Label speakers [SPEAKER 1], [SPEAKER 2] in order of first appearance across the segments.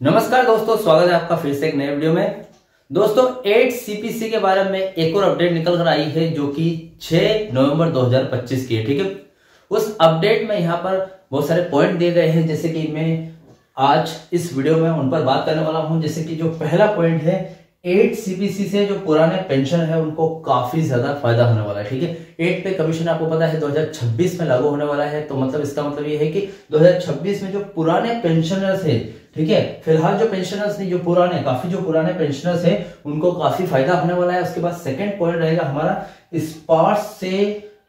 [SPEAKER 1] नमस्कार दोस्तों, स्वागत है आपका फिर से एक नए वीडियो में। दोस्तों 8 सीपीसी के बारे में एक और अपडेट निकल कर आई है जो कि 6 नवंबर 2025 की है। ठीक है, उस अपडेट में यहाँ पर बहुत सारे पॉइंट दिए गए हैं, जैसे कि मैं आज इस वीडियो में उन पर बात करने वाला हूं। जैसे कि जो पहला पॉइंट है, 8 सीपीसी से जो पुराने पेंशन है उनको काफी ज्यादा फायदा होने वाला है। ठीक है, 8 पे कमीशन आपको पता है 2026 में लागू होने वाला है। तो मतलब इसका मतलब ये है कि 2026 में जो पुराने पेंशनर्स है, ठीक है, फिलहाल जो पेंशनर्स नहीं, जो पुराने पेंशनर्स है उनको काफी फायदा होने वाला है। उसके बाद सेकंड पॉइंट रहेगा हमारा, स्पार्स से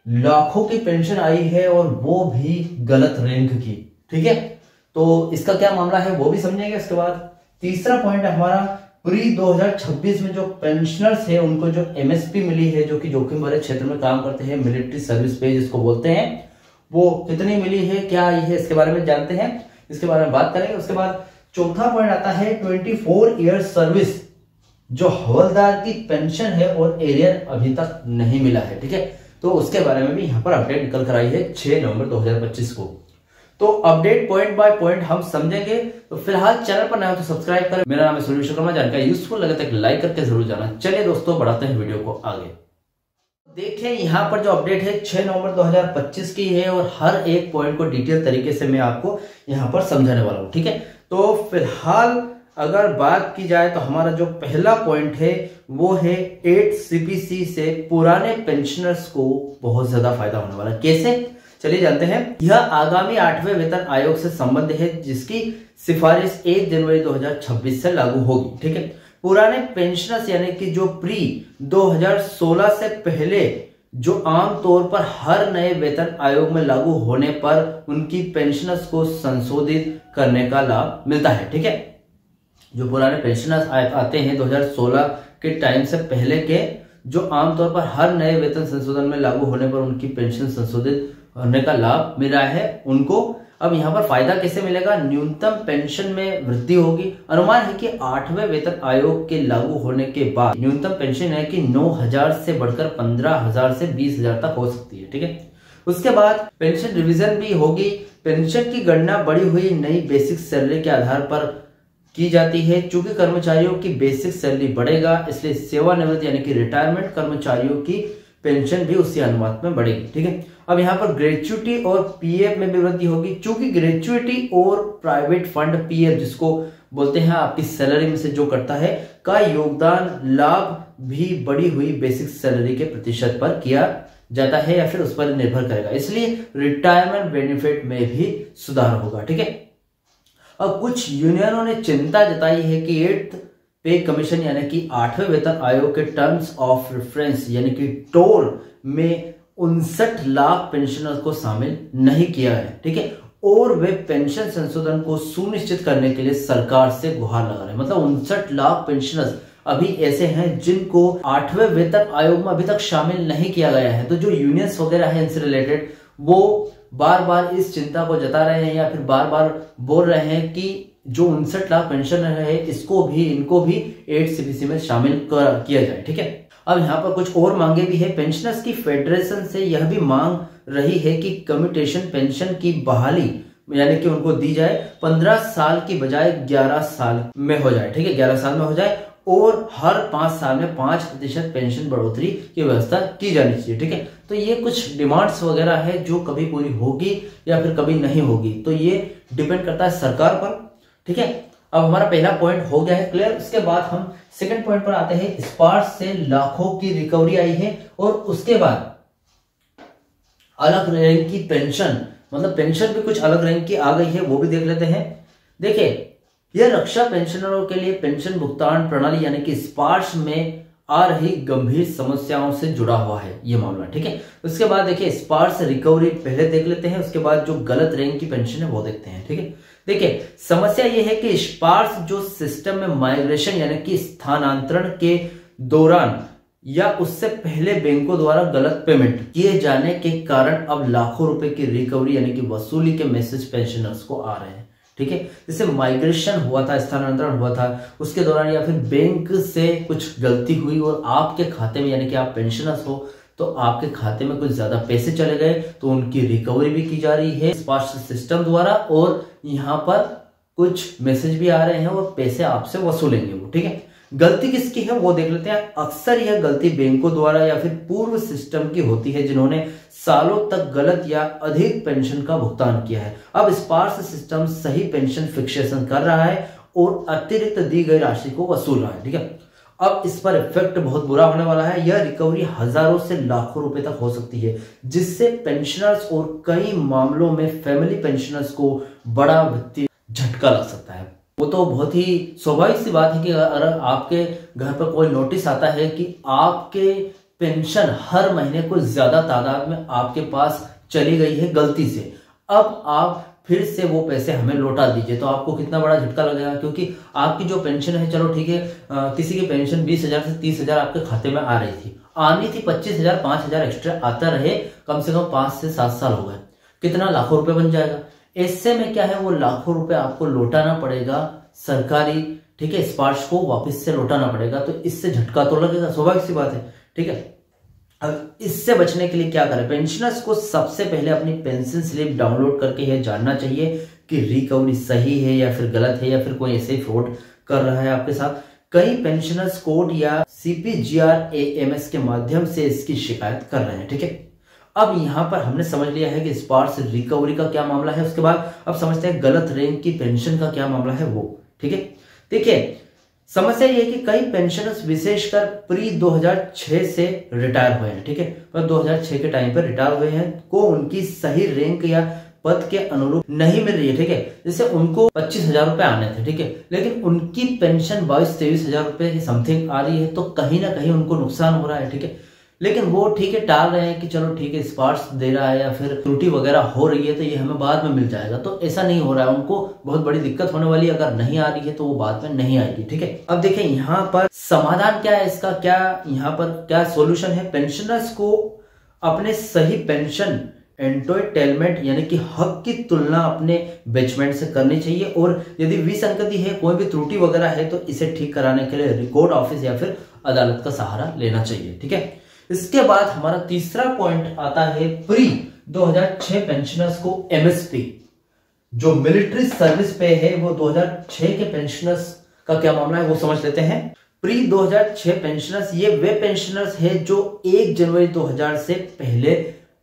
[SPEAKER 1] लाखों की पेंशन आई है और वो भी गलत रैंक की। ठीक है, तो इसका क्या मामला है वो भी समझेंगे। उसके बाद तीसरा पॉइंट है हमारा, प्री 2026 में जो पेंशनर्स है उनको जो एमएसपी मिली है, जो कि जोखिम भरे क्षेत्र में काम करते हैं, मिलिट्री सर्विस पे जिसको बोलते हैं, वो कितनी मिली है, क्या आई है, इसके बारे में जानते हैं, इसके बारे में बात करेंगे। उसके बाद चौथा पॉइंट आता है 24 ईयर सर्विस, जो हवलदार की पेंशन है और एरियर अभी तक नहीं मिला है। ठीक है, तो उसके बारे में भी यहाँ पर अपडेट निकल कर आई है 6 नवंबर 2025 को। तो अपडेट पॉइंट बाय पॉइंट हम समझेंगे। तो फिलहाल चैनल पर नए हो तो सब्सक्राइब करें। मेरा नाम है सुनील विश्वकर्मा। जानकारी यूजफुल लगे तो लाइक करके जरूर जाना। चलिए दोस्तों, बढ़ाते हैं वीडियो को आगे। देखिए यहाँ पर जो अपडेट है 6 नवंबर 2025 की है और हर एक पॉइंट को डिटेल तरीके से मैं आपको यहाँ पर समझाने वाला हूँ। ठीक है, तो फिलहाल अगर बात की जाए तो हमारा जो पहला पॉइंट है वो है 8 सीपीसी से पुराने पेंशनर्स को बहुत ज्यादा फायदा होने वाला है। कैसे, चलिए जानते हैं। यह आगामी 8वें वेतन आयोग से संबंध है, जिसकी सिफारिश 1 जनवरी 2026 से लागू होगी। ठीक है, पुराने पेंशनर्स यानी कि जो प्री 2016 से पहले जो आमतौर पर हर नए वेतन आयोग में लागू होने पर उनकी पेंशनर्स को संशोधित करने का लाभ मिलता है। ठीक है, जो पुराने पेंशनर्स आते हैं 2016 के टाइम से पहले के, जो आमतौर पर हर नए वेतन संशोधन में लागू होने पर उनकी पेंशन संशोधित होने का लाभ मिला है उनको। अब यहाँ पर फायदा कैसे मिलेगा, न्यूनतम पेंशन में वृद्धि होगी। अनुमान है कि 8वें वेतन आयोग के लागू होने के बाद न्यूनतम पेंशन है कि 9,000 से बढ़कर 15,000 से 20,000 तक हो सकती है। ठीक है, उसके बाद पेंशन रिवीजन भी होगी। पेंशन की गणना बढ़ी हुई नई बेसिक सैलरी के आधार पर की जाती है। चूंकि कर्मचारियों की बेसिक सैलरी बढ़ेगा, इसलिए सेवानिवृत्त यानी कि रिटायरमेंट कर्मचारियों की पेंशन भी उसी अनुपात में बढ़ेगी। ठीक है, अब यहाँ पर ग्रेच्युटी और पीएफ में भी वृद्धि होगी। चूंकि ग्रेच्युटी और प्राइवेट फंड पीएफ, जिसको बोलते हैं आपकी सैलरी में से जो करता है, का योगदान लाभ भी बढ़ी हुई बेसिक सैलरी के प्रतिशत पर किया जाता है या फिर उस पर निर्भर करेगा, इसलिए रिटायरमेंट बेनिफिट में भी सुधार होगा। ठीक है, अब कुछ यूनियनों ने चिंता जताई है कि 8th पे कमीशन यानी कि 8वें वेतन आयोग के टर्म्स ऑफ रेफरेंस यानी कि टोर में 59 लाख पेंशनर्स को शामिल नहीं किया है। ठीक है, और वे पेंशन संशोधन को सुनिश्चित करने के लिए सरकार से गुहार लगा रहे हैं। मतलब 59 लाख पेंशनर्स अभी ऐसे हैं जिनको 8वें वेतन आयोग में अभी तक शामिल नहीं किया गया है। तो जो यूनियंस वगैरह है इनसे रिलेटेड, वो बार बार इस चिंता को जता रहे हैं या फिर बार बार बोल रहे हैं कि जो 59 लाख पेंशनर है इनको भी 8 सीपीसी में शामिल किया जाए। ठीक है, अब यहाँ पर कुछ और मांगे भी है। पेंशनर्स की फेडरेशन से यह भी मांग रही है कि कम्यूटेशन पेंशन की बहाली यानी कि उनको दी जाए 15 साल की बजाय 11 साल में हो जाए। ठीक है, 11 साल में हो जाए और हर 5 साल में 5% पेंशन बढ़ोतरी की व्यवस्था की जानी चाहिए। ठीक है, तो ये कुछ डिमांड्स वगैरह है जो कभी पूरी होगी या फिर कभी नहीं होगी, तो ये डिपेंड करता है सरकार पर। ठीक है, अब हमारा पहला पॉइंट हो गया है क्लियर। उसके बाद हम सेकंड पॉइंट पर आते हैं। स्पार्स से लाखों की रिकवरी आई है और उसके बाद अलग रैंक की पेंशन, मतलब पेंशन भी कुछ अलग रैंक की आ गई है, वो भी देख लेते हैं। देखिए, यह रक्षा पेंशनरों के लिए पेंशन भुगतान प्रणाली यानी कि स्पार्स में आ रही गंभीर समस्याओं से जुड़ा हुआ है ये मामला। ठीक है, उसके बाद देखिए स्पार्स रिकवरी पहले देख लेते हैं, उसके बाद जो गलत रैंक की पेंशन है वो देखते हैं। ठीक है, देखिए समस्या ये है कि स्पार्स जो सिस्टम में माइग्रेशन यानी कि स्थानांतरण के दौरान या उससे पहले बैंकों द्वारा गलत पेमेंट किए जाने के कारण अब लाखों रुपए की रिकवरी यानी कि वसूली के मैसेज पेंशनर्स को आ रहे हैं। ठीक है, जैसे माइग्रेशन हुआ था, स्थानांतरण हुआ था, उसके दौरान या फिर बैंक से कुछ गलती हुई और आपके खाते में यानी कि आप पेंशनर्स हो तो आपके खाते में कुछ ज्यादा पैसे चले गए तो उनकी रिकवरी भी की जा रही है स्पार्स सिस्टम द्वारा। और यहाँ पर कुछ मैसेज भी आ रहे हैं और पैसे आपसे वसूलेंगे वो, ठीक है। गलती किसकी है वो देख लेते हैं। अक्सर यह गलती बैंकों द्वारा या फिर पूर्व सिस्टम की होती है जिन्होंने सालों तक गलत या अधिक पेंशन का भुगतान किया है। अब स्पार्स सिस्टम सही पेंशन फिक्सेशन कर रहा है और अतिरिक्त दी गई राशि को वसूल रहा है, ठीक है। अब इस पर इफेक्ट बहुत बुरा होने वाला है। यह रिकवरी हजारों से लाखों रुपए तक हो सकती है, जिससे पेंशनर्स और कई मामलों में फैमिली पेंशनर्स को बड़ा वित्तीय झटका लग सकता है। वो तो बहुत ही स्वाभाविक सी बात है कि अगर आपके घर पर कोई नोटिस आता है कि आपके पेंशन हर महीने कुछ ज्यादा तादाद में आपके पास चली गई है गलती से, अब आप फिर से वो पैसे हमें लौटा दीजिए, तो आपको कितना बड़ा झटका लगेगा। क्योंकि आपकी जो पेंशन है, चलो ठीक है, किसी की पेंशन 20,000 से 30,000 आपके खाते में आ रही थी, आनी थी 25,000, 5,000 एक्स्ट्रा आता रहे, कम से कम 5 से 7 साल हो गए, कितना लाखों रुपए बन जाएगा। ऐसे में क्या है, वो लाखों रुपए आपको लौटाना पड़ेगा सरकारी, ठीक है, स्पार्श को वापस से लौटाना पड़ेगा, तो इससे झटका तो लगेगा, स्वाभाविक सी बात है, ठीक है। अब इससे बचने के लिए क्या करें, पेंशनर्स को सबसे पहले अपनी पेंशन स्लिप डाउनलोड करके यह जानना चाहिए कि रिकवरी सही है या फिर गलत है, या फिर कोई ऐसे ही फ्रॉड कर रहा है आपके साथ। कई पेंशनर्स कोर्ट या CPGRAMS के माध्यम से इसकी शिकायत कर रहे हैं, ठीक है। अब यहां पर हमने समझ लिया है कि स्पार्स रिकवरी का क्या मामला है, उसके बाद अब समझते हैं गलत रैंक की पेंशन का क्या मामला है वो, ठीक है। देखिए, समस्या ये है कि कई पेंशनर्स विशेषकर प्री 2006 से रिटायर हुए हैं, ठीक है, पर 2006 के टाइम पर रिटायर हुए हैं, को उनकी सही रैंक या पद के अनुरूप नहीं मिल रही है, ठीक है। जैसे उनको 25,000 रुपए आने थे, ठीक है, लेकिन उनकी पेंशन 22-23,000 रुपए की समथिंग आ रही है, तो कहीं ना कहीं उनको नुकसान हो रहा है, ठीक है। लेकिन वो ठीक है टाल रहे हैं कि चलो ठीक है स्पार्स दे रहा है या फिर त्रुटि वगैरह हो रही है तो ये हमें बाद में मिल जाएगा, तो ऐसा नहीं हो रहा है। उनको बहुत बड़ी दिक्कत होने वाली है, अगर नहीं आ रही है तो वो बाद में नहीं आएगी, ठीक है। अब देखिए यहाँ पर समाधान क्या है इसका, क्या यहाँ पर क्या सोल्यूशन है। पेंशनर्स को अपने सही पेंशन एंटोटेलमेंट यानी कि हक की तुलना अपने बेचमेंट से करनी चाहिए, और यदि विसंगति है, कोई भी त्रुटि वगैरह है, तो इसे ठीक कराने के लिए रिकॉर्ड ऑफिस या फिर अदालत का सहारा लेना चाहिए, ठीक है। इसके बाद हमारा तीसरा पॉइंट आता है प्री 2006 पेंशनर्स को MSP, जो मिलिट्री सर्विस पे है, वो 2006 के पेंशनर्स का क्या मामला है वो समझ लेते हैं। प्री 2006 पेंशनर्स ये वे पेंशनर्स है जो 1 जनवरी 2000 से पहले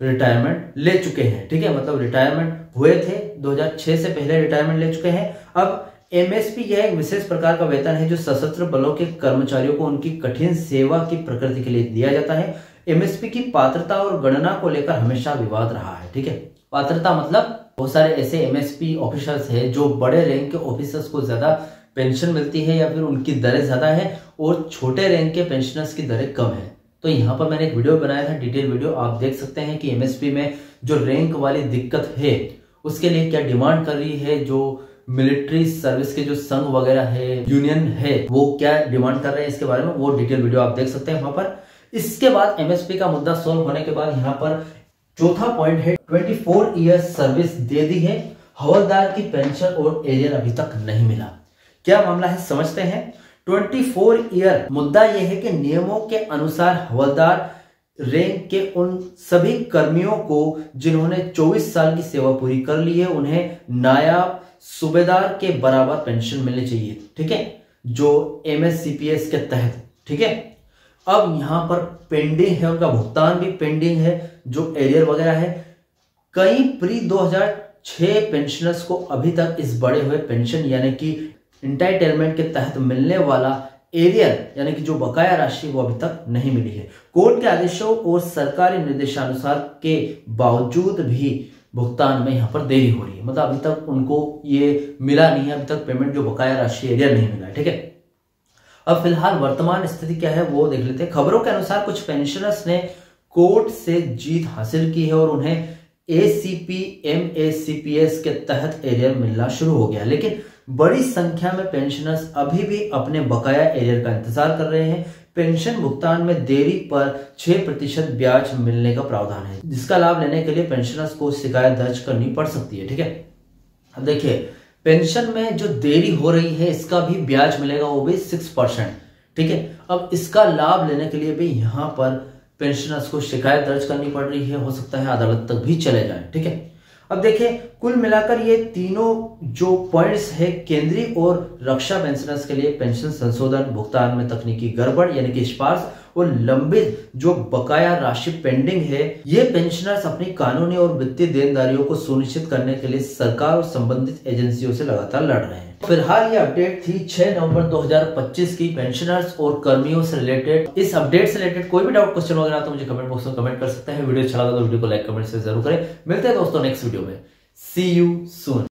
[SPEAKER 1] रिटायरमेंट ले चुके हैं, ठीक है, मतलब रिटायरमेंट हुए थे 2006 से पहले रिटायरमेंट ले चुके हैं। अब MSP यह एक विशेष प्रकार का वेतन है जो सशस्त्र बलों के कर्मचारियों को उनकी कठिन सेवा की प्रकृति के लिए दिया जाता है। MSP की पात्रता और गणना को लेकर हमेशा विवाद रहा है, ठीक है। पात्रता मतलब बहुत सारे ऐसे MSP ऑफिसर्स हैं जो बड़े रैंक के ऑफिसर्स को ज्यादा पेंशन मिलती है या फिर उनकी दरें ज्यादा है, और छोटे रैंक के पेंशनर्स की दरें कम है। तो यहाँ पर मैंने एक वीडियो बनाया था, डिटेल वीडियो, आप देख सकते हैं कि MSP में जो रैंक वाली दिक्कत है उसके लिए क्या डिमांड कर रही है, जो मिलिट्री सर्विस के जो संघ वगैरह है, यूनियन है, वो क्या डिमांड कर रहे हैं इसके बारे में, वो डिटेल वीडियो आप देख सकते हैं वहां पर। इसके बाद MSP का मुद्दा सॉल्व होने के बाद यहाँ पर चौथा पॉइंट है 24 ईयर्स सर्विस दे दी है, हवलदार की पेंशन और एरियर अभी तक नहीं मिला। क्या मामला है समझते हैं। 24 ईयर मुद्दा यह है कि नियमों के अनुसार हवलदार रैंक के उन सभी कर्मियों को जिन्होंने 24 साल की सेवा पूरी कर ली है, उन्हें नायब सूबेदार के बराबर पेंशन मिलनी चाहिए, ठीक है, जो MSCPS के तहत, ठीक है। अब यहां पर पेंडिंग है, उनका भुगतान भी पेंडिंग है, जो एरियर वगैरह है। कई प्री 2006 पेंशनर्स को अभी तक इस बढ़े हुए पेंशन यानी कि एंटाइटलमेंट के तहत मिलने वाला एरियर यानी कि जो बकाया राशि वो अभी तक नहीं मिली है। कोर्ट के आदेशों और सरकारी निर्देशानुसार के बावजूद भी भुगतान में यहाँ पर देरी हो रही है, मतलब अभी तक उनको ये मिला नहीं है, अभी तक पेमेंट जो बकाया राशि एरियर नहीं मिला है, ठीक है। अब फिलहाल वर्तमान स्थिति क्या है वो देख लेते हैं। खबरों के अनुसार कुछ पेंशनर्स ने कोर्ट से जीत हासिल की है और उन्हें ACP MACPS के तहत एरियर मिलना शुरू हो गया, लेकिन बड़ी संख्या में पेंशनर्स अभी भी अपने बकाया एरियर का इंतजार कर रहे हैं। पेंशन भुगतान में देरी पर 6% ब्याज मिलने का प्रावधान है, जिसका लाभ लेने के लिए पेंशनर्स को शिकायत दर्ज करनी पड़ सकती है, ठीक है। अब देखिए पेंशन में जो देरी हो रही है इसका भी ब्याज मिलेगा, वो भी 6%, ठीक है। अब इसका लाभ लेने के लिए भी यहाँ पर पेंशनर्स को शिकायत दर्ज करनी पड़ रही है, हो सकता है अदालत तक भी चले जाए, ठीक है। अब देखिए कुल मिलाकर ये तीनों जो पॉइंट्स है केंद्रीय और रक्षा पेंशनर्स के लिए पेंशन संशोधन, भुगतान में तकनीकी गड़बड़ यानी कि स्पार्स और लंबित जो बकाया राशि पेंडिंग है, ये पेंशनर्स अपनी कानूनी और वित्तीय देनदारियों को सुनिश्चित करने के लिए सरकार और संबंधित एजेंसियों से लगातार लड़ रहे हैं। फिलहाल ये अपडेट थी 6 नवंबर 2025 की पेंशनर्स और कर्मियों से रिलेटेड। इस अपडेट से रिलेटेड कोई भी डाउट, क्वेश्चन वगैरह तो मुझे कमेंट बॉक्स में कमेंट कर सकते हैं। वीडियो अच्छा लगा तो वीडियो को लाइक, कमेंट से जरूर करें। मिलते हैं दोस्तों नेक्स्ट वीडियो में। सी यू सून।